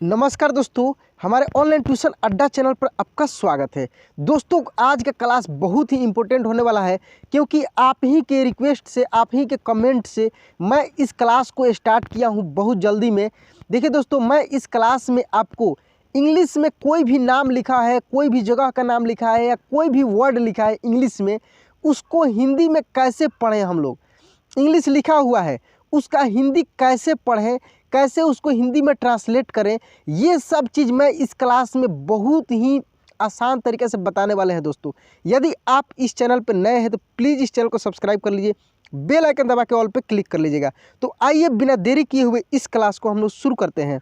नमस्कार दोस्तों, हमारे ऑनलाइन ट्यूशन अड्डा चैनल पर आपका स्वागत है। दोस्तों, आज का क्लास बहुत ही इम्पोर्टेंट होने वाला है क्योंकि आप ही के रिक्वेस्ट से, आप ही के कमेंट से मैं इस क्लास को स्टार्ट किया हूं बहुत जल्दी में। देखिए दोस्तों, मैं इस क्लास में आपको इंग्लिश में कोई भी नाम लिखा है, कोई भी जगह का नाम लिखा है या कोई भी वर्ड लिखा है इंग्लिश में, उसको हिंदी में कैसे पढ़ें। हम लोग इंग्लिश लिखा हुआ है, उसका हिंदी कैसे पढ़ें, कैसे उसको हिंदी में ट्रांसलेट करें, ये सब चीज़ मैं इस क्लास में बहुत ही आसान तरीके से बताने वाले हैं। दोस्तों, यदि आप इस चैनल पर नए हैं तो प्लीज़ इस चैनल को सब्सक्राइब कर लीजिए, बेल आइकन दबा के ऑल पे क्लिक कर लीजिएगा। तो आइए बिना देरी किए हुए इस क्लास को हम लोग शुरू करते हैं।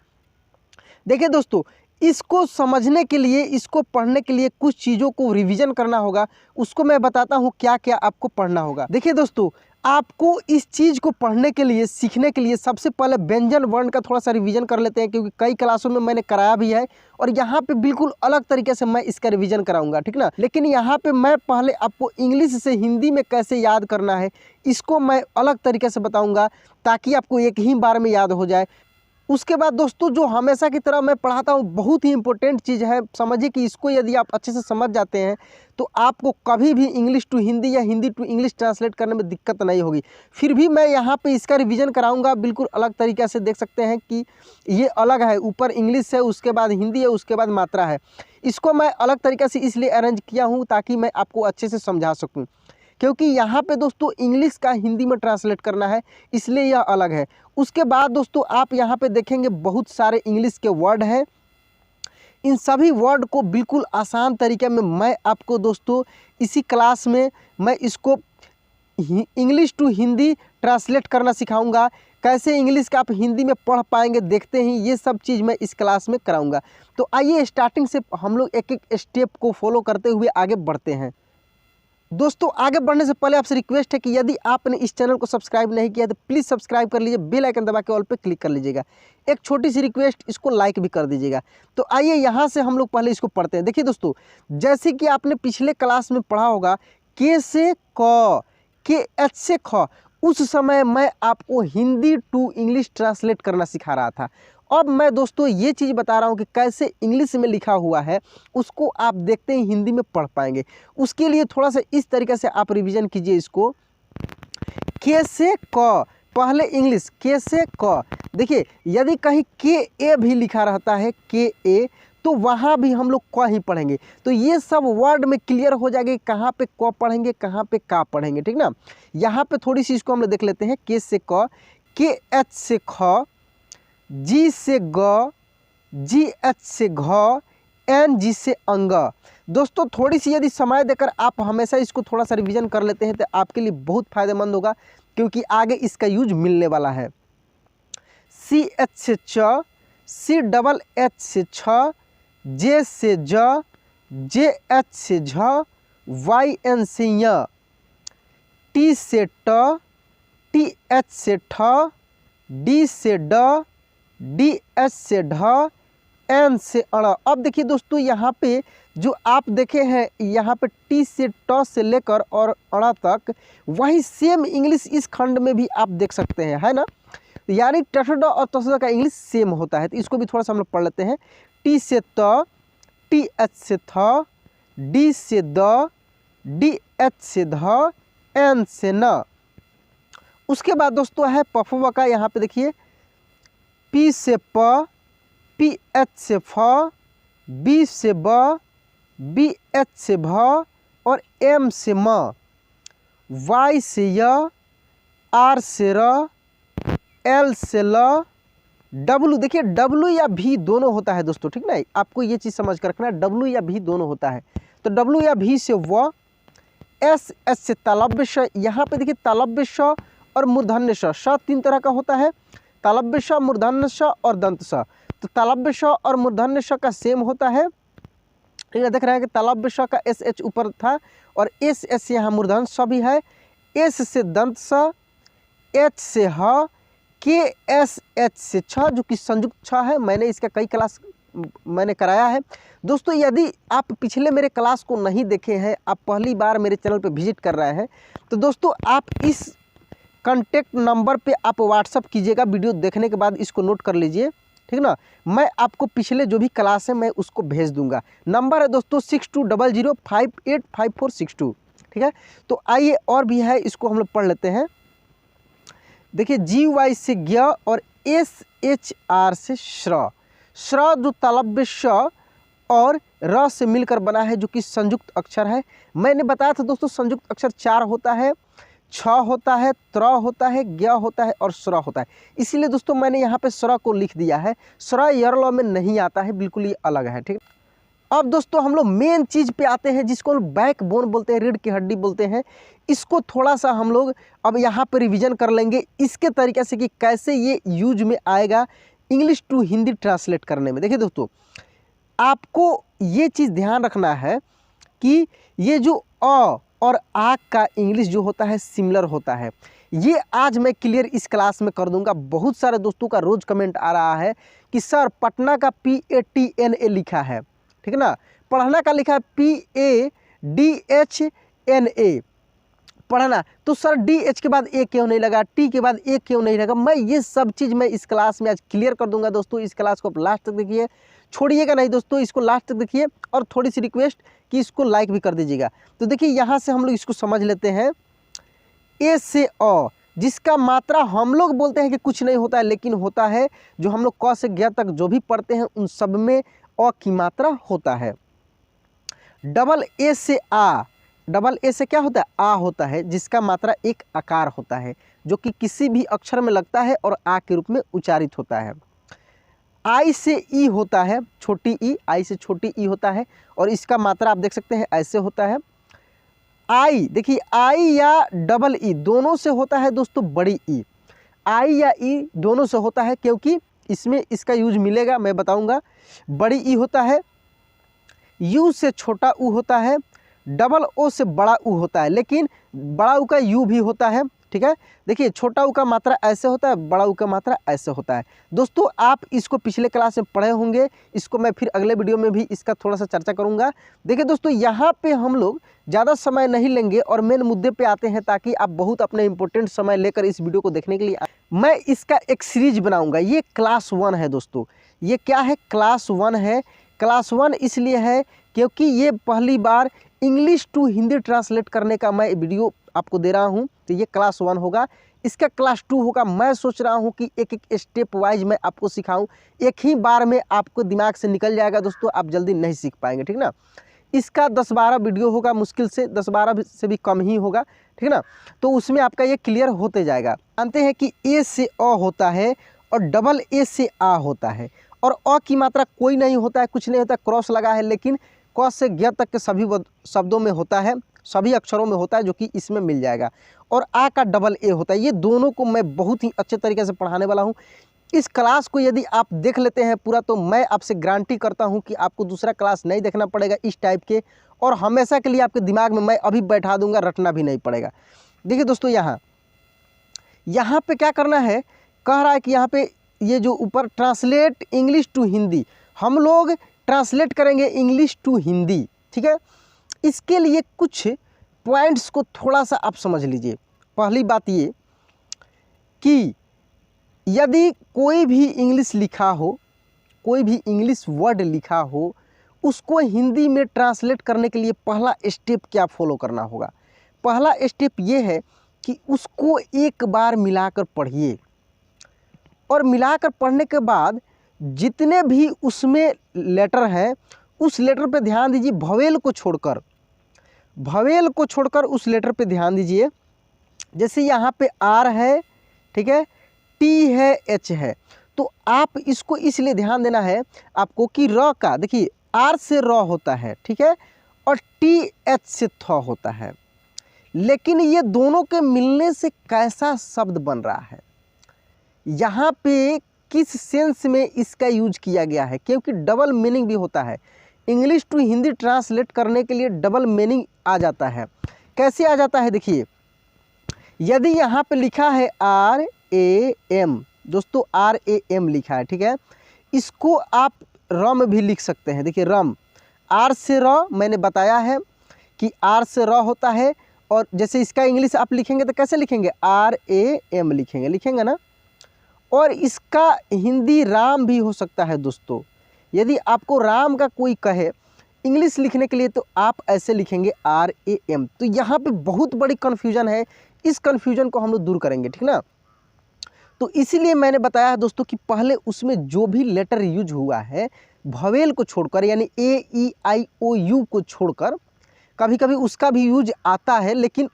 देखिए दोस्तों, इसको समझने के लिए, इसको पढ़ने के लिए कुछ चीज़ों को रिवीजन करना होगा। उसको मैं बताता हूँ क्या क्या आपको पढ़ना होगा। देखिए दोस्तों, आपको इस चीज़ को पढ़ने के लिए, सीखने के लिए सबसे पहले व्यंजन वर्ण का थोड़ा सा रिवीजन कर लेते हैं, क्योंकि कई क्लासों में मैंने कराया भी है और यहाँ पे बिल्कुल अलग तरीके से मैं इसका रिवीजन कराऊंगा, ठीक ना। लेकिन यहाँ पे मैं पहले आपको इंग्लिश से हिंदी में कैसे याद करना है इसको मैं अलग तरीके से बताऊँगा, ताकि आपको एक ही बार में याद हो जाए। उसके बाद दोस्तों, जो हमेशा की तरह मैं पढ़ाता हूँ, बहुत ही इंपॉर्टेंट चीज़ है, समझिए कि इसको यदि आप अच्छे से समझ जाते हैं तो आपको कभी भी इंग्लिश टू हिंदी या हिंदी टू इंग्लिश ट्रांसलेट करने में दिक्कत नहीं होगी। फिर भी मैं यहाँ पे इसका रिवीजन कराऊंगा बिल्कुल अलग तरीके से। देख सकते हैं कि ये अलग है, ऊपर इंग्लिश है, उसके बाद हिंदी है, उसके बाद मात्रा है। इसको मैं अलग तरीके से इसलिए अरेंज किया हूँ ताकि मैं आपको अच्छे से समझा सकूँ, क्योंकि यहाँ पे दोस्तों इंग्लिश का हिंदी में ट्रांसलेट करना है, इसलिए यह अलग है। उसके बाद दोस्तों, आप यहाँ पे देखेंगे बहुत सारे इंग्लिश के वर्ड हैं। इन सभी वर्ड को बिल्कुल आसान तरीके में मैं आपको दोस्तों इसी क्लास में मैं इसको इंग्लिश टू हिंदी ट्रांसलेट करना सिखाऊंगा। कैसे इंग्लिश का आप हिंदी में पढ़ पाएंगे देखते हैं, ये सब चीज़ मैं इस क्लास में कराऊंगा। तो आइए स्टार्टिंग से हम लोग एक एक स्टेप को फॉलो करते हुए आगे बढ़ते हैं। दोस्तों, आगे बढ़ने से पहले आपसे रिक्वेस्ट है कि यदि आपने इस चैनल को सब्सक्राइब नहीं किया तो प्लीज़ सब्सक्राइब कर लीजिए, बेल आइकन दबा के ऑल पे क्लिक कर लीजिएगा। एक छोटी सी रिक्वेस्ट, इसको लाइक भी कर दीजिएगा। तो आइए यहाँ से हम लोग पहले इसको पढ़ते हैं। देखिए दोस्तों, जैसे कि आपने पिछले क्लास में पढ़ा होगा के से क, के एच से ख, उस समय मैं आपको हिंदी टू इंग्लिश ट्रांसलेट करना सिखा रहा था। अब मैं दोस्तों ये चीज़ बता रहा हूँ कि कैसे इंग्लिश में लिखा हुआ है उसको आप देखते ही हिंदी में पढ़ पाएंगे। उसके लिए थोड़ा सा इस तरीके से आप रिवीजन कीजिए इसको। के से क, पहले इंग्लिश के से क। देखिए, यदि कहीं के ए भी लिखा रहता है, के ए, तो वहाँ भी हम लोग क ही पढ़ेंगे। तो ये सब वर्ड में क्लियर हो जाएगा कि कहाँ पे क पढ़ेंगे, कहाँ पे का पढ़ेंगे, ठीक ना। यहाँ पे थोड़ी सी इसको हम लोग देख लेते हैं। के से क, के एच से ख, जी से ग, जी एच से घ, एन जी से अंग। दोस्तों, थोड़ी सी यदि समय देकर आप हमेशा इसको थोड़ा सा रिवीजन कर लेते हैं तो आपके लिए बहुत फायदेमंद होगा, क्योंकि आगे इसका यूज मिलने वाला है। सी एच से च, सी डबल एच से छ, जे से ज, जे एच से झ, वाई एन से य, टी से ट, टी एच से ठ, डी से ड, डी एच से ढ, एन से अड़। अब देखिए दोस्तों, यहाँ पे जो आप देखे हैं, यहाँ पे टी से ट से लेकर और अड़ तक वही सेम इंग्लिश इस खंड में भी आप देख सकते हैं, है ना। यानी टठ और तस का इंग्लिश सेम होता है। तो इसको भी थोड़ा सा हम लोग पढ़ लेते हैं। टी से त, टी एच से थ, डी से द, डी एच से ध, एन से न। उसके बाद दोस्तों है पफवा का। यहाँ पे देखिए, पी से प, पी एच से फ, बी से ब, बी एच से भ और एम से म, वाई से य, आर से र, एल से ल, डब्लू। देखिए, डब्लू या भी दोनों होता है दोस्तों, ठीक ना। आपको ये चीज़ समझ कर रखना, डब्लू या भी दोनों होता है। तो डब्लू या भी से व, एस एच से तालव्य श। यहाँ पे देखिए तालव्य श और मूर्धन्य श तीन तरह का होता है, तालव्य श, मूर्धन्य श और दंत श। तो तालव्य श और मूर्धन्य श का सेम होता है। ये देख रहे हैं कि तालव्य श का एस एच ऊपर था और एस एस यहाँ मूर्धन्य श भी है। एस से दंत श, एच से ह, के एस एच से छ, जो कि संयुक्त छ है। मैंने इसका कई क्लास मैंने कराया है दोस्तों। यदि आप पिछले मेरे क्लास को नहीं देखे हैं, आप पहली बार मेरे चैनल पे विजिट कर रहे हैं, तो दोस्तों आप इस कॉन्टेक्ट नंबर पे आप व्हाट्सअप कीजिएगा। वीडियो देखने के बाद इसको नोट कर लीजिए। ठीक ना। मैं आपको पिछले जो भी क्लास है मैं उसको भेज दूंगा। नंबर है दोस्तों 6200585462, ठीक है। तो आइए और भी है, इसको हम लोग पढ़ लेते हैं। देखिए GY से ज्ञ और SHR से श्र। श्र जो तालव्य श और र से मिलकर बना है, जो कि संयुक्त अक्षर है। मैंने बताया था दोस्तों संयुक्त अक्षर 4 होता है, छ होता है, त्र होता है, ज्ञ होता है और स्र होता है। इसीलिए दोस्तों मैंने यहाँ पे स्र को लिख दिया है। स्र यरल में नहीं आता है, बिल्कुल ये अलग है, ठीक। अब दोस्तों हम लोग मेन चीज़ पे आते हैं, जिसको हम बैक बोन बोलते हैं, रीढ़ की हड्डी बोलते हैं। इसको थोड़ा सा हम लोग अब यहाँ पे रिवीजन कर लेंगे इसके तरीके से कि कैसे ये यूज में आएगा इंग्लिश टू हिंदी ट्रांसलेट करने में। देखिए दोस्तों, आपको ये चीज़ ध्यान रखना है कि ये जो अ और आ का इंग्लिश जो होता है सिमिलर होता है। ये आज मैं क्लियर इस क्लास में कर दूंगा। बहुत सारे दोस्तों का रोज़ कमेंट आ रहा है कि सर पटना का PATNA लिखा है, ठीक है ना, पढ़ना का लिखा है PADHNA, पढ़ना तो सर DH के बाद ए क्यों नहीं लगा, T के बाद ए क्यों नहीं लगा। मैं ये सब चीज़ मैं इस क्लास में आज क्लियर कर दूंगा दोस्तों। इस क्लास को आप लास्ट तक देखिए, छोड़िएगा नहीं दोस्तों, इसको लास्ट तक देखिए। और थोड़ी सी रिक्वेस्ट कि इसको लाइक भी कर दीजिएगा। तो देखिए यहाँ से हम लोग इसको समझ लेते हैं। ए से अ, जिसका मात्रा हम लोग बोलते हैं कि कुछ नहीं होता है, लेकिन होता है। जो हम लोग क से ज्ञ तक जो भी पढ़ते हैं उन सब में अ की मात्रा होता है। डबल ए से आ, डबल ए से क्या होता है, आ होता है, जिसका मात्रा एक आकार होता है, जो कि किसी भी अक्षर में लगता है और आ के रूप में उच्चारित होता है। आई से ई होता है, छोटी ई, आई से छोटी ई होता है, और इसका मात्रा आप देख सकते हैं ऐसे होता है। आई देखिए, आई या डबल ई दोनों से होता है दोस्तों बड़ी ई। आई या ई दोनों से होता है, क्योंकि इसमें इसका यूज मिलेगा, मैं बताऊंगा। बड़ी ई होता है, यू से छोटा ऊ होता है, डबल ओ से बड़ा ऊ होता है, लेकिन बड़ा ऊ का यू भी होता है, ठीक है। देखिए छोटा ऊ का मात्रा ऐसे होता है, बड़ा ऊ का मात्रा ऐसे होता है। दोस्तों आप इसको पिछले क्लास में पढ़े होंगे, इसको मैं फिर अगले वीडियो में भी इसका थोड़ा सा चर्चा करूंगा। देखिए दोस्तों, यहाँ पे हम लोग ज़्यादा समय नहीं लेंगे और मेन मुद्दे पे आते हैं, ताकि आप बहुत अपने इंपॉर्टेंट समय लेकर इस वीडियो को देखने के लिए मैं इसका एक सीरीज बनाऊँगा। ये क्लास 1 है दोस्तों। ये क्या है, क्लास 1 है। क्लास 1 इसलिए है क्योंकि ये पहली बार इंग्लिश टू हिंदी ट्रांसलेट करने का मैं वीडियो आपको दे रहा हूं। तो ये क्लास 1 होगा, इसका क्लास 2 होगा। मैं सोच रहा हूं कि एक एक स्टेप वाइज मैं आपको सिखाऊं, एक ही बार में आपको दिमाग से निकल जाएगा दोस्तों, आप जल्दी नहीं सीख पाएंगे, ठीक ना। इसका 10-12 वीडियो होगा, मुश्किल से 10-12 से भी कम ही होगा, ठीक ना। तो उसमें आपका ये क्लियर होते जाएगा। जानते हैं कि ए से अ होता है और डबल ए से आ होता है, और अ की मात्रा कोई नहीं होता है, कुछ नहीं होता है, क्रॉस लगा है, लेकिन क से ज्ञ तक के सभी शब्दों में होता है, सभी अक्षरों में होता है, जो कि इसमें मिल जाएगा। और आ का डबल ए होता है। ये दोनों को मैं बहुत ही अच्छे तरीके से पढ़ाने वाला हूँ। इस क्लास को यदि आप देख लेते हैं पूरा, तो मैं आपसे गारंटी करता हूँ कि आपको दूसरा क्लास नहीं देखना पड़ेगा इस टाइप के, और हमेशा के लिए आपके दिमाग में मैं अभी बैठा दूंगा, रटना भी नहीं पड़ेगा। देखिए दोस्तों, यहाँ पे क्या करना है, कह रहा है कि यहाँ पे ये जो ऊपर ट्रांसलेट इंग्लिश टू हिंदी, हम लोग ट्रांसलेट करेंगे इंग्लिश टू हिंदी, ठीक है। इसके लिए कुछ पॉइंट्स को थोड़ा सा आप समझ लीजिए। पहली बात ये कि यदि कोई भी इंग्लिश लिखा हो, कोई भी इंग्लिश वर्ड लिखा हो, उसको हिंदी में ट्रांसलेट करने के लिए पहला स्टेप क्या फॉलो करना होगा। पहला स्टेप ये है कि उसको एक बार मिलाकर पढ़िए, और मिलाकर पढ़ने के बाद जितने भी उसमें लेटर हैं उस लेटर पे ध्यान दीजिए, भवेल को छोड़कर उस लेटर पे ध्यान दीजिए। जैसे यहाँ पे आर है, ठीक है, टी है, एच है, तो आप इसको इसलिए ध्यान देना है आपको कि र का, देखिए आर से र होता है, ठीक है, और टी एच से थ होता है, लेकिन ये दोनों के मिलने से कैसा शब्द बन रहा है, यहाँ पे किस सेंस में इसका यूज किया गया है, क्योंकि डबल मीनिंग भी होता है। इंग्लिश टू हिंदी ट्रांसलेट करने के लिए डबल मीनिंग आ जाता है। कैसे आ जाता है, देखिए यदि यहाँ पे लिखा है RAM, दोस्तों RAM लिखा है, ठीक है, इसको आप रम भी लिख सकते हैं। देखिए रम, आर से र, मैंने बताया है कि आर से र होता है, और जैसे इसका इंग्लिश आप लिखेंगे तो कैसे लिखेंगे, RAM लिखेंगे ना। और इसका हिंदी राम भी हो सकता है दोस्तों। यदि आपको राम का कोई कहे इंग्लिश लिखने के लिए तो आप ऐसे लिखेंगे RAM। तो यहाँ पे बहुत बड़ी कन्फ्यूजन है, इस कन्फ्यूजन को हम लोग दूर करेंगे, ठीक ना। तो इसीलिए मैंने बताया है दोस्तों कि पहले उसमें जो भी लेटर यूज हुआ है वोवेल को छोड़कर, यानी AEIOU को छोड़कर, कभी कभी उसका भी यूज आता है, लेकिन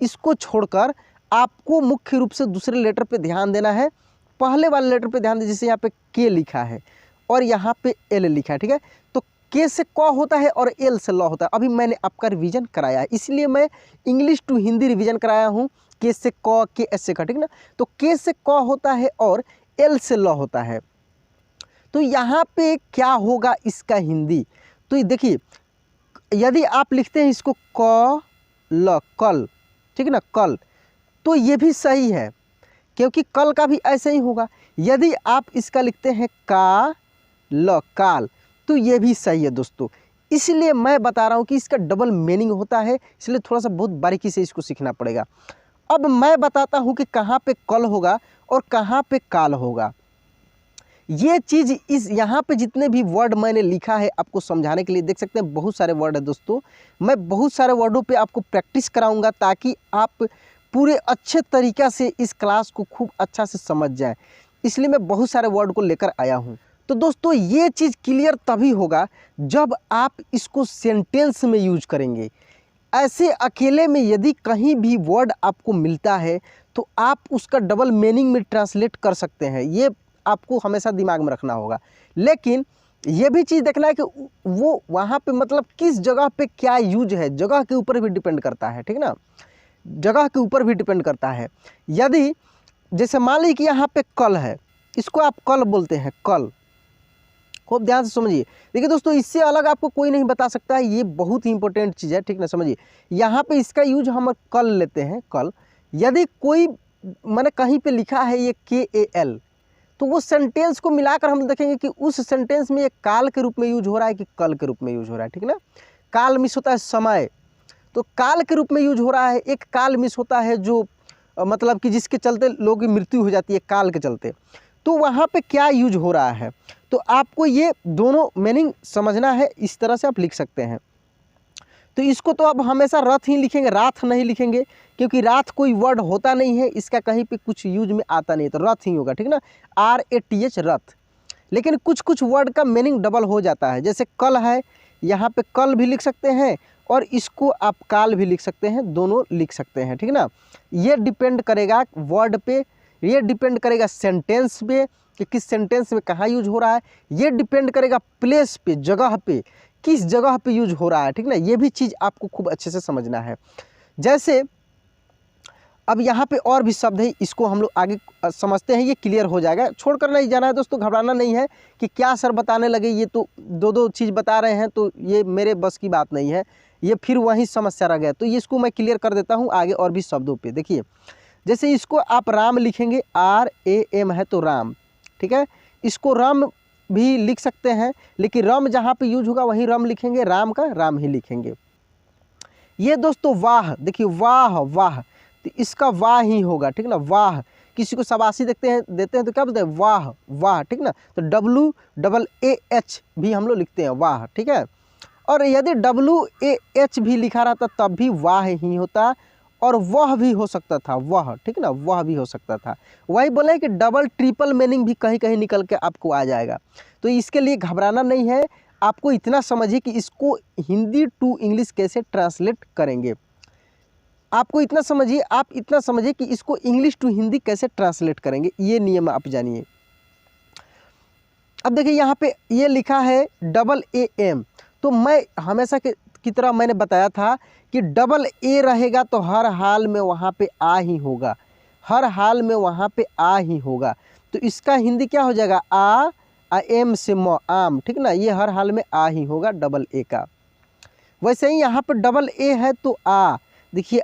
इसको छोड़कर आपको मुख्य रूप से दूसरे लेटर पे ध्यान देना है। पहले वाले लेटर पे ध्यान दीजिए, जैसे यहाँ पे K लिखा है और यहाँ पे L लिखा है, ठीक है। तो K से क होता है और L से ल होता है। अभी मैंने आपका रिवीजन कराया है, इसलिए मैं इंग्लिश टू हिंदी रिवीजन कराया हूँ। K से क, K S से क, ठीक ना। तो K से क होता है और L से ल होता है। तो यहाँ पे क्या होगा इसका हिंदी, तो ये देखिए, यदि आप लिखते हैं इसको क ल, कल, ठीक ना, कल, तो ये भी सही है क्योंकि कल का भी ऐसे ही होगा। यदि आप इसका लिखते हैं का ल, काल, तो ये भी सही है दोस्तों। इसलिए मैं बता रहा हूँ कि इसका डबल मीनिंग होता है, इसलिए थोड़ा सा बहुत बारीकी से इसको सीखना पड़ेगा। अब मैं बताता हूँ कि कहाँ पे कल होगा और कहाँ पे काल होगा। ये चीज़ इस यहाँ पे जितने भी वर्ड मैंने लिखा है आपको समझाने के लिए, देख सकते हैं बहुत सारे वर्ड है दोस्तों। मैं बहुत सारे वर्डों पे आपको प्रैक्टिस कराऊंगा ताकि आप पूरे अच्छे तरीक़ा से इस क्लास को खूब अच्छा से समझ जाएं, इसलिए मैं बहुत सारे वर्ड को लेकर आया हूँ। तो दोस्तों ये चीज़ क्लियर तभी होगा जब आप इसको सेंटेंस में यूज करेंगे। ऐसे अकेले में यदि कहीं भी वर्ड आपको मिलता है तो आप उसका डबल मीनिंग में ट्रांसलेट कर सकते हैं, ये आपको हमेशा दिमाग में रखना होगा। लेकिन ये भी चीज़ देखना है कि वो वहाँ पे मतलब किस जगह पे क्या यूज है, जगह के ऊपर भी डिपेंड करता है, ठीक ना, जगह के ऊपर भी डिपेंड करता है। यदि जैसे मान लीजिए कि यहाँ पे कल है, इसको आप कल बोलते हैं, कल, खूब ध्यान से समझिए। देखिए दोस्तों, इससे अलग आपको कोई नहीं बता सकता है, ये बहुत ही इंपॉर्टेंट चीज़ है, ठीक ना, समझिए। यहाँ पे इसका यूज हम कल लेते हैं, कल। यदि कोई मैंने कहीं पे लिखा है ये KAL, तो वो सेंटेंस को मिलाकर हम देखेंगे कि उस सेंटेंस में ये काल के रूप में यूज हो रहा है कि कल के रूप में यूज हो रहा है, ठीक ना। काल मिस होता है समय, तो काल के रूप में यूज हो रहा है। एक काल मिस होता है जो मतलब कि जिसके चलते लोगों की मृत्यु हो जाती है काल के चलते, तो वहाँ पे क्या यूज हो रहा है। तो आपको ये दोनों मीनिंग समझना है, इस तरह से आप लिख सकते हैं। तो इसको तो आप हमेशा रथ ही लिखेंगे, रात नहीं लिखेंगे, क्योंकि रात कोई वर्ड होता नहीं है, इसका कहीं पे कुछ यूज में आता नहीं है, तो रथ ही होगा, ठीक ना, RATH, रथ। लेकिन कुछ कुछ वर्ड का मीनिंग डबल हो जाता है, जैसे कल है, यहाँ पे कल भी लिख सकते हैं और इसको आप काल भी लिख सकते हैं, दोनों लिख सकते हैं, ठीक ना। ये डिपेंड करेगा वर्ड पे, ये डिपेंड करेगा सेंटेंस पे कि किस सेंटेंस में कहाँ यूज हो रहा है, ये डिपेंड करेगा प्लेस पे, जगह पे, किस जगह पे यूज हो रहा है, ठीक ना। ये भी चीज़ आपको खूब अच्छे से समझना है। जैसे अब यहाँ पे और भी शब्द है, इसको हम लोग आगे समझते हैं, ये क्लियर हो जाएगा, छोड़कर नहीं जाना है दोस्तों, घबराना नहीं है कि क्या सर बताने लगे, ये तो दो चीज़ बता रहे हैं, तो ये मेरे बस की बात नहीं है, ये फिर वही समस्या रह गया। तो इसको मैं क्लियर कर देता हूँ आगे और भी शब्दों पे। देखिए जैसे इसको आप राम लिखेंगे, RAM है तो राम, ठीक है। इसको रम भी लिख सकते हैं, लेकिन रम जहाँ पे यूज होगा वहीं रम लिखेंगे, राम का राम ही लिखेंगे। ये दोस्तों वाह, देखिए वाह, वाह, तो इसका वाह ही होगा, ठीक ना, वाह। किसी को शाबाशी देते हैं तो क्या बोलते हैं, वाह, वाह, ठीक ना। तो WAAH भी हम लोग लिखते हैं, वाह, ठीक है। और यदि WAH भी लिखा रहता तब भी वाह ही होता, और वह भी हो सकता था, वह, ठीक ना, वह भी हो सकता था। वही बोले कि डबल ट्रिपल मीनिंग भी कहीं कहीं निकल के आपको आ जाएगा। तो इसके लिए घबराना नहीं है, आपको इतना समझिए कि इसको हिंदी टू इंग्लिश कैसे ट्रांसलेट करेंगे। आपको इतना समझिए, आप इतना समझिए कि इसको इंग्लिश टू हिंदी कैसे ट्रांसलेट करेंगे, ये नियम आप जानिए। अब देखिए यहाँ पे ये लिखा है AM, तो मैं हमेशा की तरह मैंने बताया था कि AA रहेगा तो हर हाल में वहाँ पे आ ही होगा, हर हाल में वहाँ पे आ ही होगा। तो इसका हिंदी क्या हो जाएगा, AM से म, आम, ठीक ना, ये हर हाल में आ ही होगा AA का। वैसे ही यहाँ पर AA है तो देखिए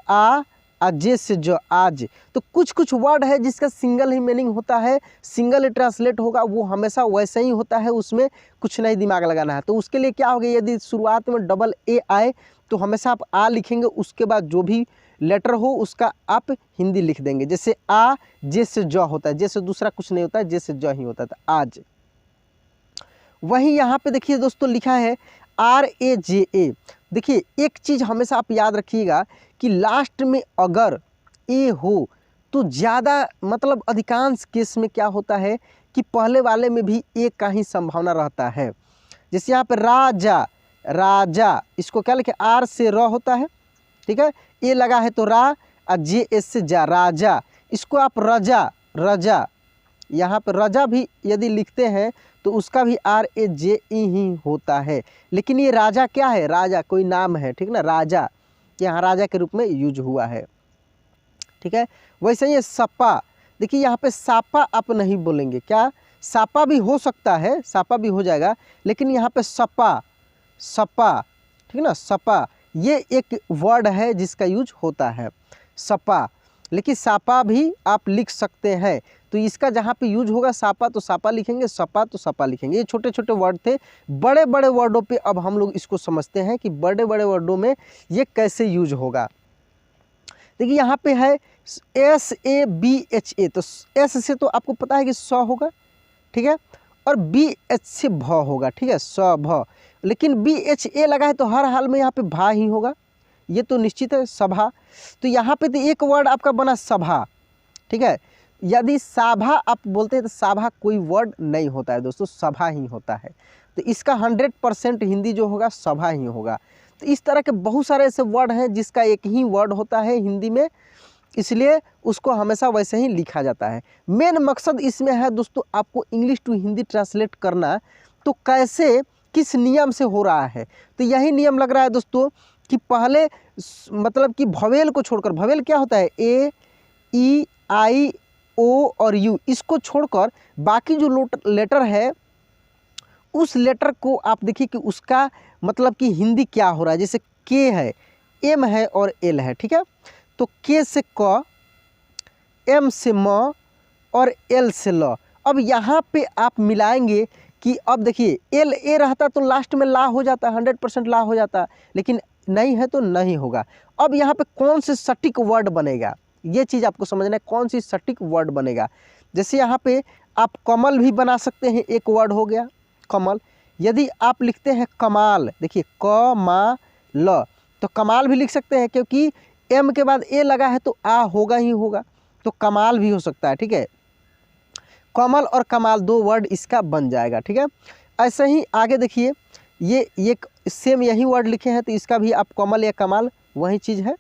जे से जो, आज। तो कुछ कुछ वर्ड है जिसका सिंगल ही मीनिंग होता है, सिंगल ट्रांसलेट होगा, वो हमेशा वैसे ही होता है, उसमें कुछ नहीं दिमाग लगाना है। तो उसके लिए क्या होगा, यदि शुरुआत में AA आए तो हमेशा आप लिखेंगे, उसके बाद जो भी लेटर हो उसका आप हिंदी लिख देंगे। जैसे आ जे से ज होता है, जे से दूसरा कुछ नहीं होता है, जे से ज ही होता था आज। वहीं यहाँ पे देखिए दोस्तों लिखा है RAJA। देखिए एक चीज़ हमेशा आप याद रखिएगा कि लास्ट में अगर ए हो तो ज़्यादा मतलब अधिकांश केस में क्या होता है कि पहले वाले में भी ए का ही संभावना रहता है। जैसे यहाँ पे राजा, राजा इसको क्या लिखे, आर से र होता है, ठीक है, ए लगा है तो रा, और जे एस से जा, राजा। इसको आप रजा, रजा, यहाँ पर रजा भी यदि लिखते हैं तो उसका भी RAJE ही होता है। लेकिन ये राजा क्या है, राजा कोई नाम है, ठीक ना, राजा यहाँ राजा के रूप में यूज हुआ है, ठीक है। वैसे ही सपा, देखिए यहाँ पे सापा आप नहीं बोलेंगे, क्या सापा भी हो सकता है, सापा भी हो जाएगा, लेकिन यहाँ पे सपा, सपा, ठीक ना, सपा ये एक वर्ड है जिसका यूज होता है सपा। लेकिन सापा भी आप लिख सकते हैं, तो इसका जहाँ पे यूज होगा सापा तो सापा लिखेंगे, सपा तो सपा लिखेंगे। ये छोटे छोटे वर्ड थे। बड़े बड़े वर्डों पे अब हम लोग इसको समझते हैं कि बड़े बड़े वर्डों में ये कैसे यूज होगा। देखिए यहाँ पे है SABHA, तो S से तो आपको पता है कि स होगा, ठीक है, और BH से भ होगा, ठीक है, स भ। लेकिन BHA लगा है तो हर हाल में यहाँ पे भा ही होगा, ये तो निश्चित है, सभा। तो यहाँ पे तो एक वर्ड आपका बना सभा, ठीक है। यदि साभा आप बोलते हैं तो साभा कोई वर्ड नहीं होता है दोस्तों, सभा ही होता है। तो इसका 100% हिंदी जो होगा सभा ही होगा। तो इस तरह के बहुत सारे ऐसे वर्ड हैं जिसका एक ही वर्ड होता है हिंदी में, इसलिए उसको हमेशा वैसे ही लिखा जाता है। मेन मकसद इसमें है दोस्तों आपको इंग्लिश टू हिंदी ट्रांसलेट करना, तो कैसे किस नियम से हो रहा है, तो यही नियम लग रहा है दोस्तों कि पहले मतलब कि भवेल को छोड़कर, भवेल क्या होता है A E I O और U, इसको छोड़कर बाकी जो लेटर है उस लेटर को आप देखिए कि उसका मतलब कि हिंदी क्या हो रहा है। जैसे के है, M है और L है, ठीक है, तो के से क, M से म और L से ल। अब यहाँ पे आप मिलाएंगे कि अब देखिए L A रहता तो लास्ट में ला हो जाता, 100% ला हो जाता, लेकिन नहीं है तो नहीं होगा। अब यहाँ पे कौन से सटीक वर्ड बनेगा, ये चीज़ आपको समझना है, कौन सी सटीक वर्ड बनेगा। जैसे यहाँ पे आप कमल भी बना सकते हैं, एक वर्ड हो गया कमल। यदि आप लिखते हैं कमाल, देखिए क मा ल, तो कमाल भी लिख सकते हैं, क्योंकि M के बाद A लगा है तो आ होगा ही होगा, तो कमाल भी हो सकता है, ठीक है। कमल और कमाल दो वर्ड इसका बन जाएगा, ठीक है। ऐसे ही आगे देखिए ये सेम यही वर्ड लिखे हैं, तो इसका भी आप कमल या कमाल वही चीज़ है,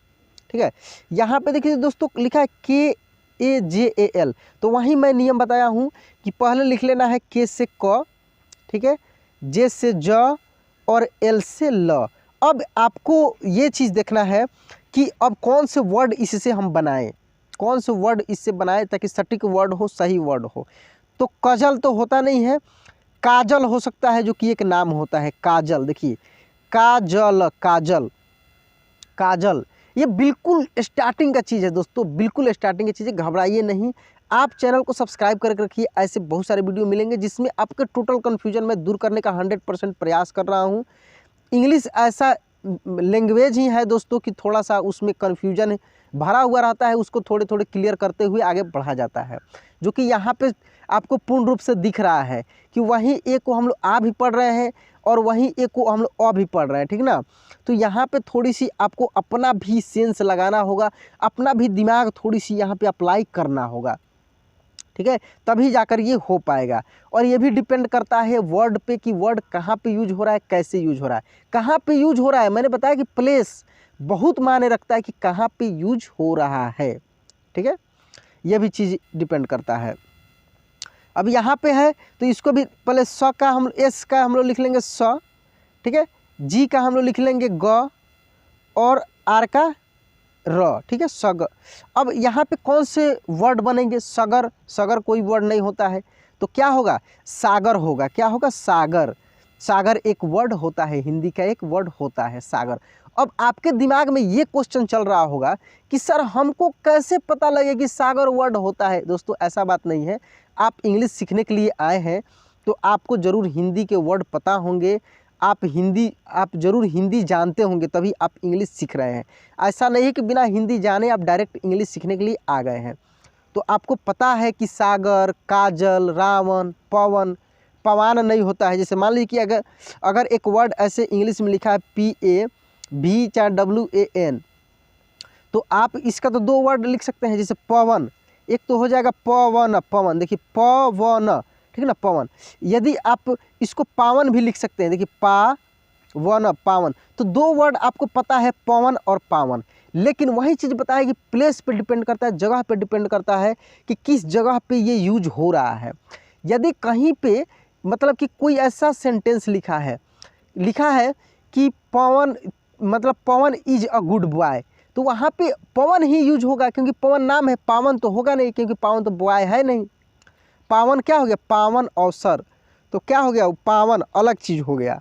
ठीक है। यहाँ पे देखिए दोस्तों लिखा है KAJAL, तो वहीं मैं नियम बताया हूँ कि पहले लिख लेना है के से क, ठीक है, जे से ज और L से ल। अब आपको ये चीज़ देखना है कि अब कौन से वर्ड इससे हम बनाएं, कौन से वर्ड इससे बनाएं ताकि सटीक वर्ड हो, सही वर्ड हो। तो कजल तो होता नहीं है, काजल हो सकता है, जो कि एक नाम होता है काजल। देखिए काजल, काजल, काजल, ये बिल्कुल स्टार्टिंग का चीज़ है दोस्तों, बिल्कुल स्टार्टिंग की चीज़ है, घबराइए नहीं। आप चैनल को सब्सक्राइब करके रखिए, ऐसे बहुत सारे वीडियो मिलेंगे जिसमें आपके टोटल कन्फ्यूजन में दूर करने का 100% प्रयास कर रहा हूँ। इंग्लिश ऐसा लैंग्वेज ही है दोस्तों कि थोड़ा सा उसमें कन्फ्यूजन भरा हुआ रहता है, उसको थोड़े थोड़े क्लियर करते हुए आगे बढ़ा जाता है, जो कि यहाँ पे आपको पूर्ण रूप से दिख रहा है कि वहीं ए को हम लोग आ भी पढ़ रहे हैं और वहीं ए को हम लोग अ भी पढ़ रहे हैं, ठीक ना। तो यहाँ पे थोड़ी सी आपको अपना भी सेंस लगाना होगा, अपना भी दिमाग थोड़ी सी यहाँ पे अप्लाई करना होगा, ठीक है, तभी जाकर ये हो पाएगा। और ये भी डिपेंड करता है वर्ड पे कि वर्ड कहाँ पे यूज हो रहा है, कैसे यूज हो रहा है, कहाँ पे यूज हो रहा है। मैंने बताया कि प्लेस बहुत मायने रखता है कि कहाँ पे यूज हो रहा है, ठीक है, ये भी चीज़ डिपेंड करता है। अब यहाँ पे है तो इसको भी पहले स का हम एस का हम लोग लिख लेंगे स, ठीक है, जी का हम लोग लिख लेंगे ग और आर का र, ठीक है, सग। अब यहाँ पे कौन से वर्ड बनेंगे, सगर, सगर कोई वर्ड नहीं होता है, तो क्या होगा, सागर होगा। क्या होगा, सागर, सागर एक वर्ड होता है, हिंदी का एक वर्ड होता है सागर। अब आपके दिमाग में ये क्वेश्चन चल रहा होगा कि सर हमको कैसे पता लगे कि सागर वर्ड होता है। दोस्तों ऐसा बात नहीं है, आप इंग्लिश सीखने के लिए आए हैं तो आपको ज़रूर हिंदी के वर्ड पता होंगे, आप ज़रूर हिंदी जानते होंगे तभी आप इंग्लिश सीख रहे हैं। ऐसा नहीं है कि बिना हिंदी जाने आप डायरेक्ट इंग्लिश सीखने के लिए आ गए हैं। तो आपको पता है कि सागर, काजल, रावण, पवन, पवान नहीं होता है। जैसे मान लीजिए कि अगर एक वर्ड ऐसे इंग्लिश में लिखा है PAV चाहे WAN, तो आप इसका तो 2 वर्ड लिख सकते हैं। जैसे पवन, एक तो हो जाएगा पवन, पवन देखिए पवन, ठीक है ना, पवन। यदि आप इसको पावन भी लिख सकते हैं, देखिए पावन, पावन। तो 2 वर्ड आपको पता है, पवन और पावन। लेकिन वही चीज़ पता है कि प्लेस पे डिपेंड करता है, जगह पे डिपेंड करता है कि किस जगह पे ये यूज हो रहा है। यदि कहीं पे मतलब कि कोई ऐसा सेंटेंस लिखा है कि पवन मतलब पवन इज अ गुड बॉय, तो वहाँ पे पवन ही यूज होगा, क्योंकि पवन नाम है, पावन तो होगा नहीं, क्योंकि पावन तो बॉय है नहीं। पावन क्या हो गया, पावन अवसर, तो क्या हो गया, पावन अलग चीज़ हो गया।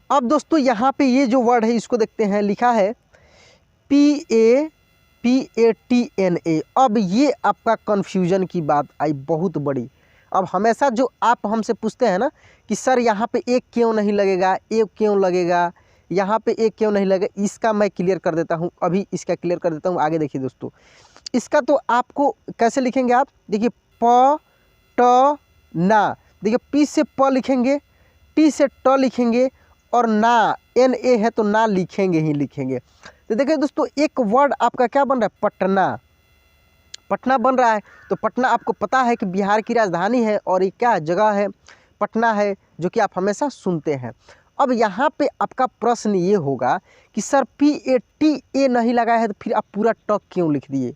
अब दोस्तों यहाँ पे ये जो वर्ड है इसको देखते हैं, लिखा है PATNA। अब ये आपका कन्फ्यूजन की बात आई बहुत बड़ी। अब हमेशा जो आप हमसे पूछते हैं ना कि सर यहाँ पे एक क्यों नहीं लगेगा, एक क्यों लगेगा, यहाँ पे एक क्यों नहीं लगेगा, इसका मैं क्लियर कर देता हूँ, अभी इसका क्लियर कर देता हूँ। आगे देखिए दोस्तों, इसका तो आपको कैसे लिखेंगे आप, देखिए प ट ना, देखिए P से प लिखेंगे, T से ट लिखेंगे, और ना NA है तो ना लिखेंगे ही लिखेंगे। तो देखिए दोस्तों, एक वर्ड आपका क्या बन रहा है, पटना, पटना बन रहा है। तो पटना आपको पता है कि बिहार की राजधानी है, और ये क्या जगह है, पटना है, जो कि आप हमेशा सुनते हैं। अब यहाँ पे आपका प्रश्न ये होगा कि सर PATA नहीं लगा है तो फिर आप पूरा ट क्यों लिख दिए,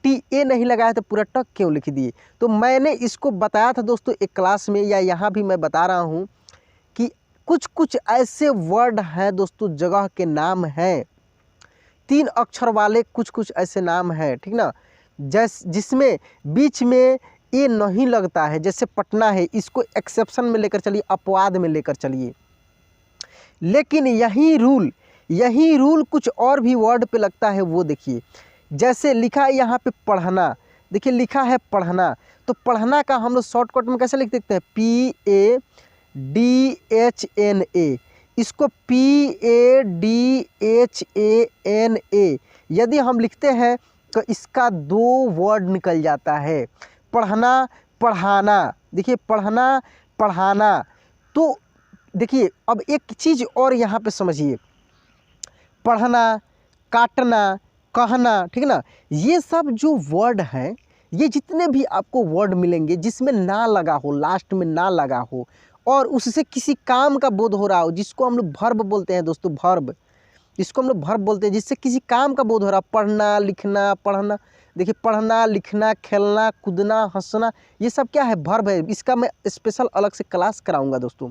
TA नहीं लगा है तो पूरा ट क्यों लिख दिए। तो मैंने इसको बताया था दोस्तों एक क्लास में, या यहाँ भी मैं बता रहा हूँ कि कुछ कुछ ऐसे वर्ड हैं दोस्तों, जगह के नाम हैं, 3 अक्षर वाले कुछ कुछ ऐसे नाम हैं, ठीक ना, जिसमें बीच में ए नहीं लगता है। जैसे पटना है, इसको एक्सेप्शन में लेकर चलिए, अपवाद में लेकर चलिए। लेकिन यही रूल कुछ और भी वर्ड पे लगता है, वो देखिए। जैसे लिखा है यहाँ पे पढ़ना, देखिए लिखा है पढ़ना, तो पढ़ना का हम लोग शॉर्टकट में कैसे लिख देते हैं, PADHNA, इसको PADHANA यदि हम लिखते हैं तो इसका 2 वर्ड निकल जाता है, पढ़ना पढ़ाना, देखिए पढ़ना पढ़ाना। तो देखिए अब एक चीज़ और यहाँ पे समझिए, पढ़ना, काटना, कहना, ठीक है ना, ये सब जो वर्ड हैं, ये जितने भी आपको वर्ड मिलेंगे जिसमें ना लगा हो, लास्ट में ना लगा हो, और उससे किसी काम का बोध हो रहा हो, जिसको हम लोग वर्ब बोलते हैं दोस्तों, वर्ब, इसको हम लोग वर्ब बोलते हैं, जिससे किसी काम का बोध हो रहा, पढ़ना, लिखना, पढ़ना, देखिए पढ़ना, लिखना, खेलना, कूदना, हंसना, ये सब क्या है, वर्ब है। इसका मैं स्पेशल अलग से क्लास कराऊंगा दोस्तों।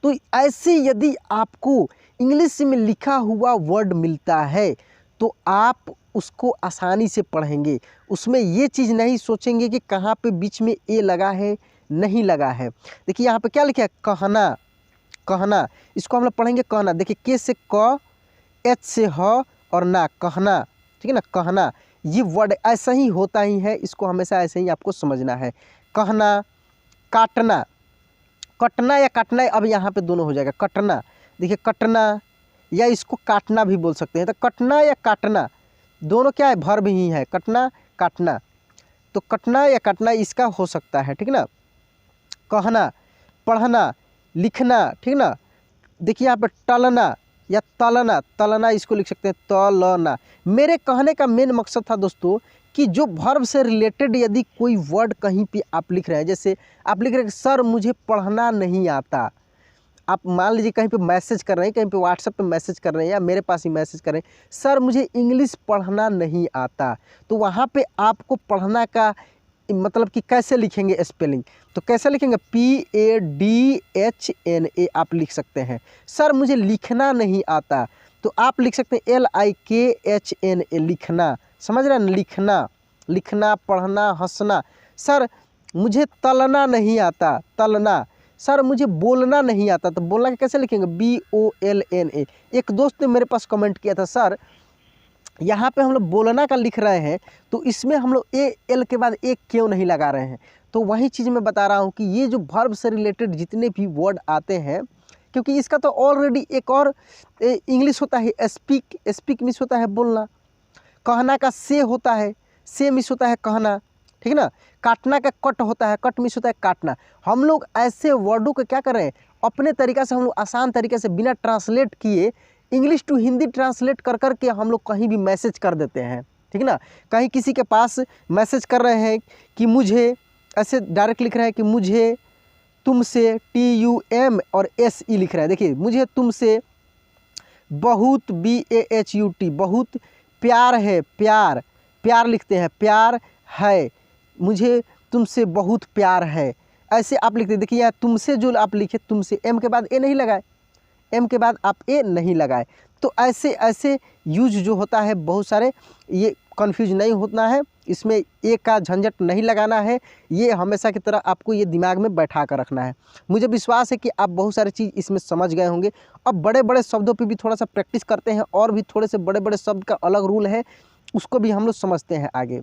तो ऐसे यदि आपको इंग्लिश में लिखा हुआ वर्ड मिलता है तो आप उसको आसानी से पढ़ेंगे, उसमें ये चीज़ नहीं सोचेंगे कि कहाँ पे बीच में ए लगा है, नहीं लगा है। देखिए यहाँ पे क्या लिखा है, कहना, कहना, इसको हम लोग पढ़ेंगे कहना। देखिए के से क, एच से ह, और ना, कहना, ठीक है ना, कहना। ये वर्ड ऐसा ही होता ही है, इसको हमेशा ऐसे ही आपको समझना है। कहना, काटना, कटना या काटना, अब यहाँ पे दोनों हो जाएगा, कटना, देखिए कटना, या इसको काटना भी बोल सकते हैं। तो कटना या काटना दोनों क्या है, वर्ब ही है, कटना काटना। तो कटना या काटना इसका हो सकता है, ठीक ना। कहना, पढ़ना, लिखना, ठीक ना। देखिए यहाँ पे टलना या तलना, तलना इसको लिख सकते हैं, तलना। मेरे कहने का मेन मकसद था दोस्तों कि जो वर्ब से रिलेटेड यदि कोई वर्ड कहीं पे आप लिख रहे हैं, जैसे आप लिख रहे हैं सर मुझे पढ़ना नहीं आता, आप मान लीजिए कहीं पे मैसेज कर रहे हैं, कहीं पे व्हाट्सएप पे मैसेज कर रहे हैं, या मेरे पास ही मैसेज कर रहे हैं, सर मुझे इंग्लिश पढ़ना नहीं आता, तो वहाँ पे आपको पढ़ना का मतलब कि कैसे लिखेंगे स्पेलिंग, तो कैसे लिखेंगे, PADHNA आप लिख सकते हैं। सर मुझे लिखना नहीं आता, तो आप लिख सकते हैं LIKHNA, लिखना, समझ रहे हैं, लिखना, लिखना, पढ़ना, हंसना। सर मुझे तलना नहीं आता, तलना। सर मुझे बोलना नहीं आता, तो बोलना कैसे लिखेंगे, BOLNA। एक दोस्त ने मेरे पास कमेंट किया था, सर यहाँ पे हम लोग बोलना का लिख रहे हैं तो इसमें हम लोग AL के बाद एक क्यों नहीं लगा रहे हैं। तो वही चीज़ मैं बता रहा हूँ कि ये जो वर्ब से रिलेटेड जितने भी वर्ड आते हैं, क्योंकि इसका तो ऑलरेडी एक और इंग्लिश होता है स्पीक, स्पीक मिस होता है बोलना, कहना का से होता है, से मिस होता है कहना, ठीक है ना, काटना का कट होता है, कट मिस होता है काटना। हम लोग ऐसे वर्डों को क्या कर रहे हैं, अपने तरीक़ा से हम लोग आसान तरीके से बिना ट्रांसलेट किए इंग्लिश टू हिंदी ट्रांसलेट कर कर के हम लोग कहीं भी मैसेज कर देते हैं, ठीक है ना। कहीं किसी के पास मैसेज कर रहे हैं कि मुझे, ऐसे डायरेक्ट लिख रहे हैं कि मुझे तुमसे, TUM और SE लिख रहा है, देखिए मुझे तुमसे बहुत, BAHUT, बहुत प्यार है, प्यार, प्यार लिखते हैं, प्यार है, मुझे तुमसे बहुत प्यार है, ऐसे आप लिखते हैं। देखिए यहाँ तुमसे जो आप लिखे, तुमसे M के बाद A नहीं लगाए, M के बाद आप A नहीं लगाए। तो ऐसे ऐसे यूज जो होता है बहुत सारे, ये कन्फ्यूज नहीं होना है, इसमें A का झंझट नहीं लगाना है, ये हमेशा की तरह आपको ये दिमाग में बैठा कर रखना है। मुझे विश्वास है कि आप बहुत सारी चीज़ इसमें समझ गए होंगे। अब बड़े बड़े शब्दों पे भी थोड़ा सा प्रैक्टिस करते हैं, और भी थोड़े से बड़े बड़े शब्द का अलग रूल है, उसको भी हम लोग समझते हैं आगे।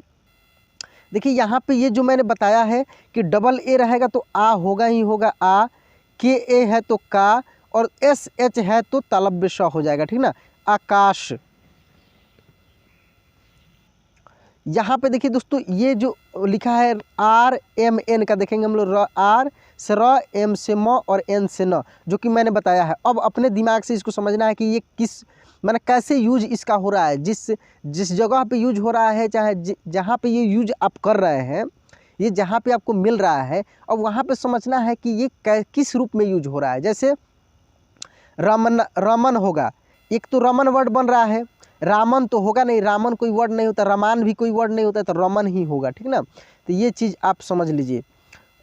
देखिए यहाँ पे ये जो मैंने बताया है कि डबल A रहेगा तो आ होगा ही होगा, आ, KA है तो का, और SH है तो तालव्य श हो जाएगा, ठीक ना, आकाश। यहाँ पे देखिए दोस्तों ये जो लिखा है RMN का देखेंगे हम लोग, R से र, M से म और N से न, जो कि मैंने बताया है। अब अपने दिमाग से इसको समझना है कि ये किस, मैंने कैसे यूज इसका हो रहा है, जिस जगह पे यूज हो रहा है, चाहे जहाँ पे ये यूज आप कर रहे हैं, ये जहाँ पे आपको मिल रहा है, अब वहाँ पे समझना है कि ये किस रूप में यूज हो रहा है। जैसे रमन, रमन होगा, एक तो रमन वर्ड बन रहा है, रामन तो होगा नहीं, रामन कोई वर्ड नहीं होता, रमान भी कोई वर्ड नहीं होता, तो रमन ही होगा, ठीक ना। तो ये चीज़ आप समझ लीजिए।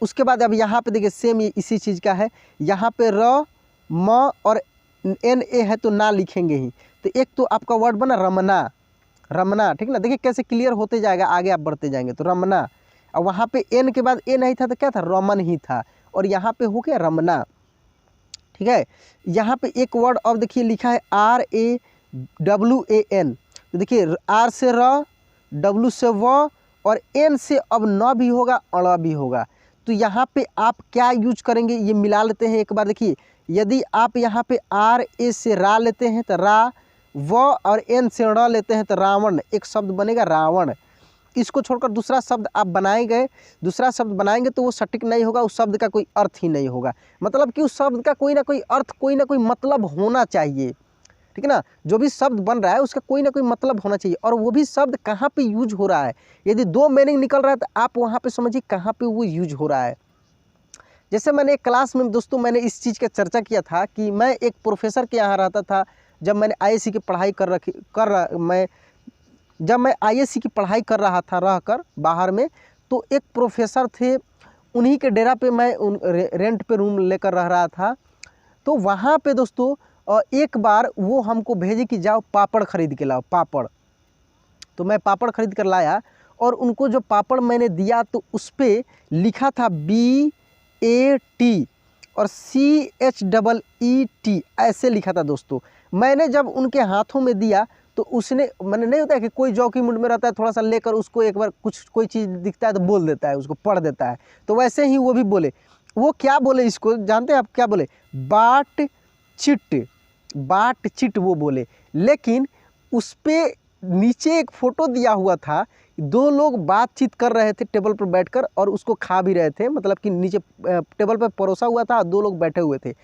उसके बाद अब यहाँ पे देखिए सेम ये इसी चीज़ का है, यहाँ पे र, म और NA है तो ना लिखेंगे ही। तो एक तो आपका वर्ड बना रमना, रमना, ठीक ना। देखिए कैसे क्लियर होते जाएगा, आगे आप बढ़ते जाएंगे तो रमना। और वहाँ पे N के बाद A नहीं था तो क्या था, रमन ही था, और यहाँ पे हो गया रमना, ठीक है। यहाँ पे एक वर्ड अब देखिए लिखा है RAWAN, तो देखिए R से र, W से व, और N से अब न भी होगा, अड़ भी होगा। तो यहाँ पे आप क्या यूज करेंगे, ये मिला लेते हैं एक बार। देखिए यदि आप यहाँ पे RA से रा लेते हैं तो रा, व और N से ड़ लेते हैं तो रावण, एक शब्द बनेगा रावण। इसको छोड़कर दूसरा शब्द आप बनाएंगे, दूसरा शब्द बनाएंगे तो वो सटीक नहीं होगा, उस शब्द का कोई अर्थ ही नहीं होगा। मतलब कि उस शब्द का कोई ना कोई अर्थ, कोई ना कोई मतलब होना चाहिए, ठीक है ना। जो भी शब्द बन रहा है उसका कोई ना कोई मतलब होना चाहिए, और वो भी शब्द कहाँ पे यूज हो रहा है। यदि दो मीनिंग निकल रहा है तो आप वहाँ पे समझिए कहाँ पे वो यूज हो रहा है। जैसे मैंने एक क्लास में दोस्तों मैंने इस चीज़ का चर्चा किया था कि मैं एक प्रोफेसर के यहाँ रहता था, जब मैंने IAC की पढ़ाई जब मैं IAC की पढ़ाई कर रहा था रहकर बाहर में, तो एक प्रोफेसर थे, उन्हीं के डेरा पे मैं रेंट पे रूम लेकर रह रहा था। तो वहाँ पे दोस्तों एक बार वो हमको भेजे कि जाओ पापड़ ख़रीद के लाओ, पापड़। तो मैं पापड़ ख़रीद कर लाया, और उनको जो पापड़ मैंने दिया तो उस पर लिखा था BAT और CHEET, ऐसे लिखा था दोस्तों। मैंने जब उनके हाथों में दिया तो उसने, मैंने नहीं होता है कि कोई जौकी मूड में रहता है, थोड़ा सा लेकर उसको एक बार कोई चीज़ दिखता है तो बोल देता है, उसको पढ़ देता है। तो वैसे ही वो भी बोले, वो क्या बोले इसको जानते हैं आप, क्या बोले, बाट चिट, बाट चिट वो बोले। लेकिन उस पर नीचे एक फ़ोटो दिया हुआ था, दो लोग बातचीत कर रहे थे टेबल पर बैठकर, और उसको खा भी रहे थे, मतलब कि नीचे टेबल पर परोसा हुआ था, दो लोग बैठे हुए थे,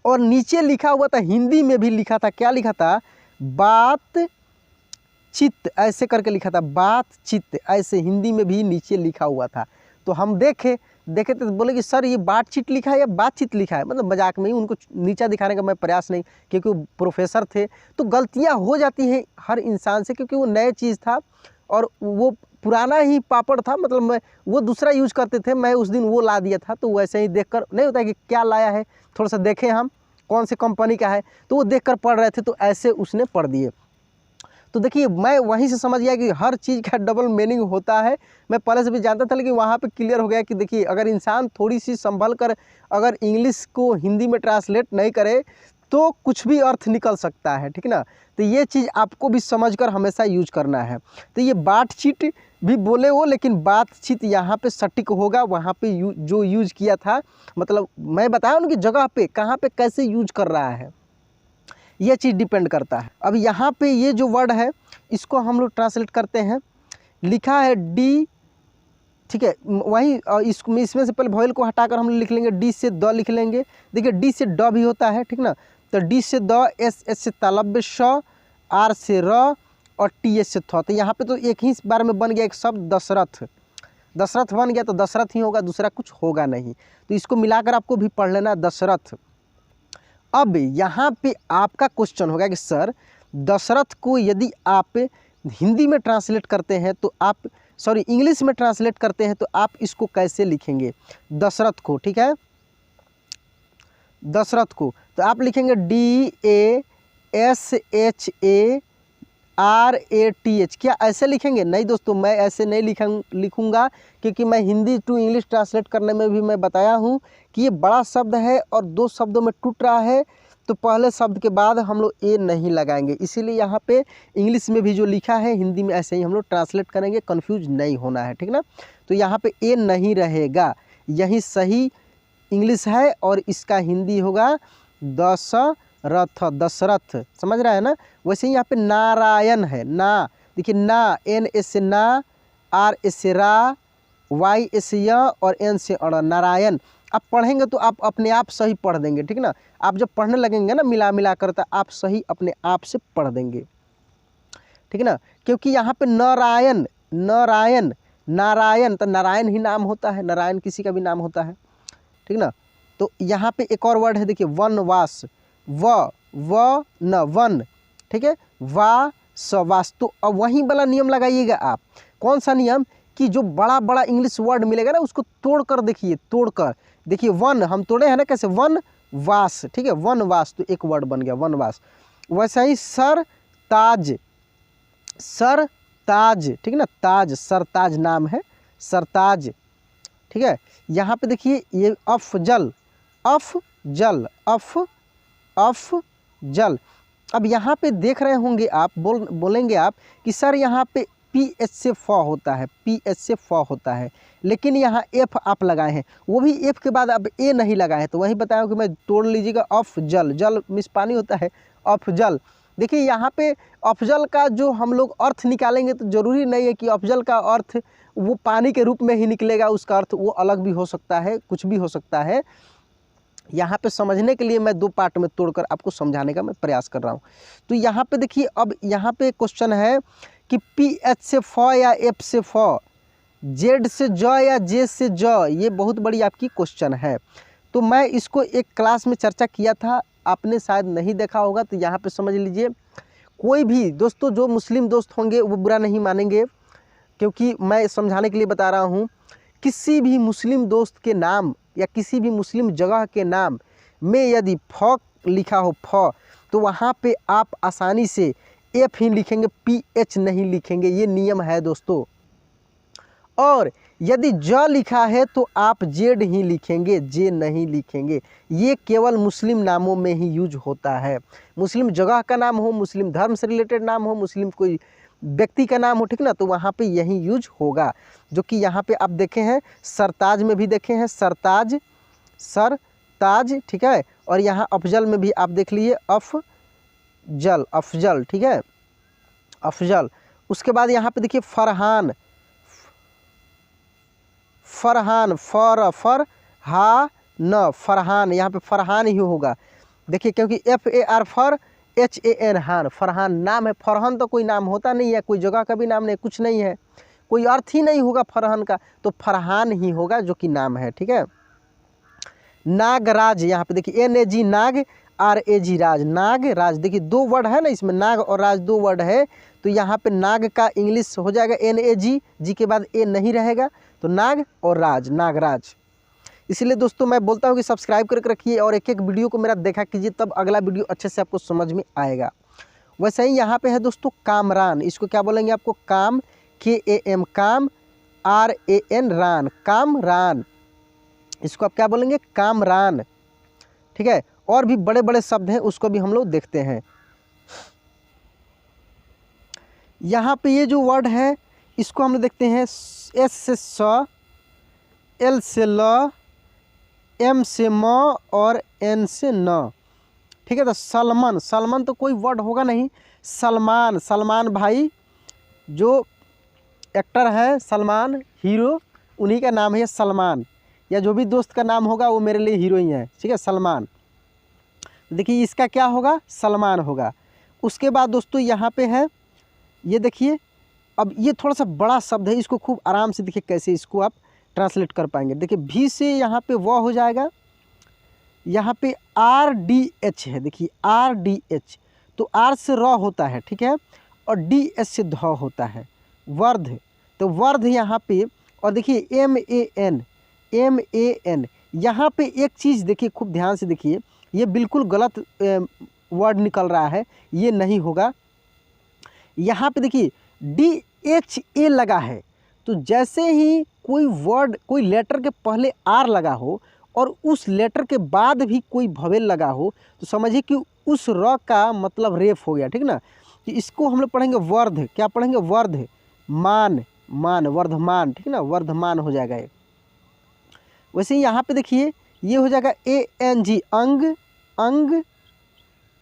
और नीचे लिखा हुआ था, हिंदी में भी लिखा था, क्या लिखा था, बात चित, ऐसे करके लिखा था, बात चित, ऐसे हिंदी में भी नीचे लिखा हुआ था। तो हम देखे तो बोले कि सर ये बातचीत लिखा है या बातचीत लिखा है, मतलब मजाक में ही, उनको नीचा दिखाने का मैं प्रयास नहीं, क्योंकि वो प्रोफेसर थे। तो गलतियां हो जाती हैं हर इंसान से, क्योंकि वो नए चीज़ था और वो पुराना ही पापड़ था, मतलब मैं वो दूसरा यूज करते थे, मैं उस दिन वो ला दिया था। तो वैसे ही देखकर नहीं होता है कि क्या लाया है, थोड़ा सा देखें हम, कौन से कंपनी का है, तो वो देखकर पढ़ रहे थे, तो ऐसे उसने पढ़ दिए। तो देखिए मैं वहीं से समझ गया कि हर चीज़ का डबल मीनिंग होता है। मैं पहले से भी जानता था, लेकिन वहाँ पे क्लियर हो गया कि देखिए अगर इंसान थोड़ी सी संभल कर अगर इंग्लिश को हिंदी में ट्रांसलेट नहीं करे तो कुछ भी अर्थ निकल सकता है, ठीक ना। तो ये चीज़ आपको भी समझकर हमेशा यूज करना है। तो ये बातचीत भी बोले वो, लेकिन बातचीत यहाँ पे सटीक होगा, वहाँ पे जो यूज किया था, मतलब मैं बताया उनकी जगह पे कहाँ पे कैसे यूज कर रहा है, ये चीज़ डिपेंड करता है। अब यहाँ पे ये जो वर्ड है इसको हम लोग ट्रांसलेट करते हैं। लिखा है डी, ठीक है, वहीं इसमें से पहले वॉइल को हटाकर हम लिख लेंगे, डी से द लिख लेंगे। देखिए डी से ड भी होता है, ठीक ना। तो डी से द, एस से तालब्य श, आर से र और टी एस से थ। तो यहाँ पे तो एक ही बार में बन गया एक शब्द दशरथ। दशरथ बन गया तो दशरथ ही होगा, दूसरा कुछ होगा नहीं। तो इसको मिलाकर आपको भी पढ़ लेना दशरथ। अब यहाँ पे आपका क्वेश्चन होगा कि सर दशरथ को यदि आप हिंदी में ट्रांसलेट करते हैं तो आप, सॉरी इंग्लिश में ट्रांसलेट करते हैं तो आप इसको कैसे लिखेंगे दशरथ को, ठीक है। दशरथ को तो आप लिखेंगे DASHARATH। क्या ऐसे लिखेंगे? नहीं दोस्तों, मैं ऐसे नहीं लिखूंगा, क्योंकि मैं हिंदी टू इंग्लिश ट्रांसलेट करने में भी मैं बताया हूँ कि ये बड़ा शब्द है और दो शब्दों में टूट रहा है, तो पहले शब्द के बाद हम लोग ए नहीं लगाएंगे। इसीलिए यहाँ पे इंग्लिश में भी जो लिखा है हिंदी में ऐसे ही हम लोग ट्रांसलेट करेंगे, कंफ्यूज नहीं होना है, ठीक ना। तो यहाँ पे ए नहीं रहेगा, यही सही इंग्लिश है और इसका हिंदी होगा दशरथ, दशरथ, समझ रहा है ना। वैसे ही यहाँ पे नारायण है, ना, देखिए ना, एन एस से ना, आर एस से रा, वाई एस से य और एन से अड़, नारायण। आप पढ़ेंगे तो आप अपने आप सही पढ़ देंगे, ठीक ना। आप जब पढ़ने लगेंगे ना मिला कर, तो आप सही अपने आप से पढ़ देंगे, ठीक ना। क्योंकि यहाँ पे नारायण, नारायण, नारायण, तो नारायण ही नाम होता है, नारायण किसी का भी नाम होता है, ठीक ना। तो यहाँ पे एक और वर्ड है, देखिए वनवास, व न वन, ठीक है, वा स वास। तो अब वही वाला नियम लगाइएगा आप। कौन सा नियम? कि जो बड़ा बड़ा इंग्लिश वर्ड मिलेगा ना उसको तोड़कर देखिए, तोड़कर देखिए। वन हम तोड़े हैं ना, कैसे, वन वास, ठीक है, वन वास, तो एक वर्ड बन गया वनवास। वैसा ही सर ताज, सर ताज, ठीक है ना, ताज, सरताज नाम है, सरताज, ठीक है। यहाँ पे देखिए ये अफजल, अफजल, अफजल। अब यहाँ पे देख रहे होंगे आप, बोलेंगे आप कि सर यहाँ पे पी एच से फ होता है, पी एच से फ होता है, लेकिन यहाँ एफ आप लगाए हैं, वो भी एफ के बाद अब ए नहीं लगाए हैं। तो वही बताया कि मैं तोड़ लीजिएगा, अफजल, जल मिस पानी होता है, अफजल। देखिए यहाँ पे अफजल का जो हम लोग अर्थ निकालेंगे तो ज़रूरी नहीं है कि अफजल का अर्थ वो पानी के रूप में ही निकलेगा, उसका अर्थ वो अलग भी हो सकता है, कुछ भी हो सकता है। यहाँ पे समझने के लिए मैं दो पार्ट में तोड़कर आपको समझाने का मैं प्रयास कर रहा हूँ। तो यहाँ पे देखिए, अब यहाँ पे क्वेश्चन है कि पी एच से फ या एफ से फ, जेड से ज या जे से ज, ये बहुत बड़ी आपकी क्वेश्चन है। तो मैं इसको एक क्लास में चर्चा किया था, आपने शायद नहीं देखा होगा, तो यहाँ पे समझ लीजिए। कोई भी दोस्तों जो मुस्लिम दोस्त होंगे वो बुरा नहीं मानेंगे, क्योंकि मैं समझाने के लिए बता रहा हूँ। किसी भी मुस्लिम दोस्त के नाम या किसी भी मुस्लिम जगह के नाम में यदि फ लिखा हो, फ, तो वहाँ पे आप आसानी से एफ ही लिखेंगे, पी एच नहीं लिखेंगे, ये नियम है दोस्तों। और यदि ज लिखा है तो आप जेड ही लिखेंगे, जे नहीं लिखेंगे। ये केवल मुस्लिम नामों में ही यूज होता है। मुस्लिम जगह का नाम हो, मुस्लिम धर्म से रिलेटेड नाम हो, मुस्लिम कोई व्यक्ति का नाम हो, ठीक ना, तो वहाँ पे यही यूज होगा। जो कि यहाँ पे आप देखे हैं, सरताज में भी देखे हैं, सरताज, सरताज, ठीक है। और यहाँ अफजल में भी आप देख लीजिए, अफजल, अफजल, ठीक है, अफजल। उसके बाद यहाँ पे देखिए फरहान, फरहान, फर हा न, फरहान, यहाँ पे फरहान ही होगा। देखिए क्योंकि FAR फर, HAN हान, फरहान नाम है। फरहान तो कोई नाम होता नहीं है, कोई जगह का भी नाम नहीं, कुछ नहीं है, कोई अर्थ ही नहीं होगा फरहान का, तो फरहान ही होगा जो कि नाम है, ठीक है। नागराज, यहाँ पे देखिए NAG नाग, RAG राज, नाग राज। देखिए दो वर्ड है ना इसमें, नाग और राज दो वर्ड है, तो यहाँ पे नाग का इंग्लिश हो जाएगा NAG, जी के बाद ए नहीं रहेगा, तो नाग और राज, नागराज। इसलिए दोस्तों मैं बोलता हूँ कि सब्सक्राइब करके रखिए और एक एक वीडियो को मेरा देखा कीजिए, तब अगला वीडियो अच्छे से आपको समझ में आएगा। वैसे ही यहाँ पे है दोस्तों कामरान, इसको क्या बोलेंगे आपको, काम KAM काम, RAN रान, कामरान, इसको आप क्या बोलेंगे, कामरान। ठीक है, और भी बड़े बड़े शब्द हैं उसको भी हम लोग देखते हैं। यहाँ पे ये जो वर्ड है इसको हम लोग देखते हैं, S से स, L से ल, M से म और N से न। ठीक है, तो सलमान, सलमान तो कोई वर्ड होगा नहीं, सलमान, सलमान भाई जो एक्टर है, सलमान हीरो, उन्हीं का नाम है सलमान, या जो भी दोस्त का नाम होगा वो मेरे लिए हीरो ही है। ठीक है, सलमान, देखिए इसका क्या होगा, सलमान होगा। उसके बाद दोस्तों यहाँ पे है, ये देखिए, अब ये थोड़ा सा बड़ा शब्द है, इसको खूब आराम से देखिए कैसे इसको आप ट्रांसलेट कर पाएंगे। देखिए भी से यहाँ पे व हो जाएगा, यहाँ पे RDH है, देखिए RDH, तो R से र होता है, ठीक है, और DS से ध होता है, वर्ध, तो वर्ध यहाँ पे। और देखिए MAN, MAN, यहाँ पे एक चीज़ देखिए, खूब ध्यान से देखिए, ये बिल्कुल गलत वर्ड निकल रहा है, ये नहीं होगा। यहाँ पे देखिए DHA लगा है, तो जैसे ही कोई वर्ड, कोई लेटर के पहले R लगा हो और उस लेटर के बाद भी कोई भवेल लगा हो, तो समझिए कि उस र का मतलब रेफ हो गया। ठीक ना, कि इसको हम लोग पढ़ेंगे वर्ध, क्या पढ़ेंगे, वर्ध मान, मान, वर्धमान। ठीक ना, वर्धमान हो जाएगा ये। वैसे ही यहाँ पे देखिए ये हो जाएगा ANG, अंग, अंग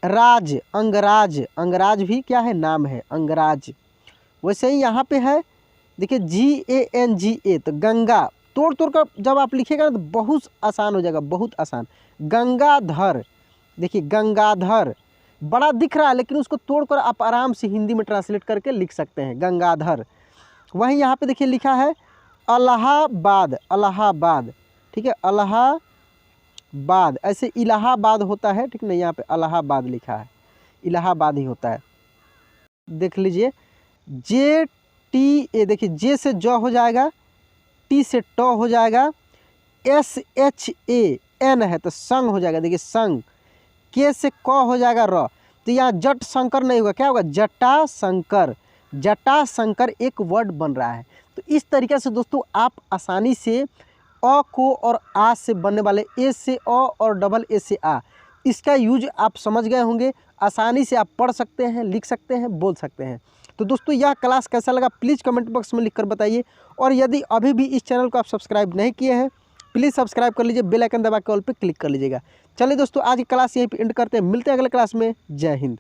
राज, अंगराज, अंगराज भी क्या है, नाम है, अंगराज। वैसे ही यहाँ पे है देखिए GANGA, तो गंगा, तोड़ तोड़ कर जब आप लिखिएगा ना तो बहुत आसान हो जाएगा, बहुत आसान। गंगाधर, देखिए गंगाधर बड़ा दिख रहा है, लेकिन उसको तोड़कर आप आराम से हिंदी में ट्रांसलेट करके लिख सकते हैं, गंगाधर। वहीं यहाँ पे देखिए लिखा है इलाहाबाद, इलाहाबाद, ठीक है, इलाहाबाद, ऐसे इलाहाबाद होता है, ठीक नहीं, यहाँ पे इलाहाबाद लिखा है, इलाहाबाद ही होता है। देख लीजिए JTA, देखिए J से ज हो जाएगा, T से ट हो जाएगा, SHAN है तो संग हो जाएगा, देखिए संग, K से क हो जाएगा र, तो यहाँ जट शंकर नहीं होगा, क्या होगा, जटा शंकर, जटा शंकर एक वर्ड बन रहा है। तो इस तरीके से दोस्तों आप आसानी से अ को और आ से बनने वाले ए से अ और डबल ए से आ, इसका यूज आप समझ गए होंगे, आसानी से आप पढ़ सकते हैं, लिख सकते हैं, बोल सकते हैं। तो दोस्तों यह क्लास कैसा लगा प्लीज़ कमेंट बॉक्स में लिखकर बताइए, और यदि अभी भी इस चैनल को आप सब्सक्राइब नहीं किए हैं प्लीज़ सब्सक्राइब कर लीजिए, बेल आइकन दबा के ऑल पे क्लिक कर लीजिएगा। चलिए दोस्तों आज की क्लास यहीं पे एंड करते हैं, मिलते हैं अगले क्लास में, जय हिंद।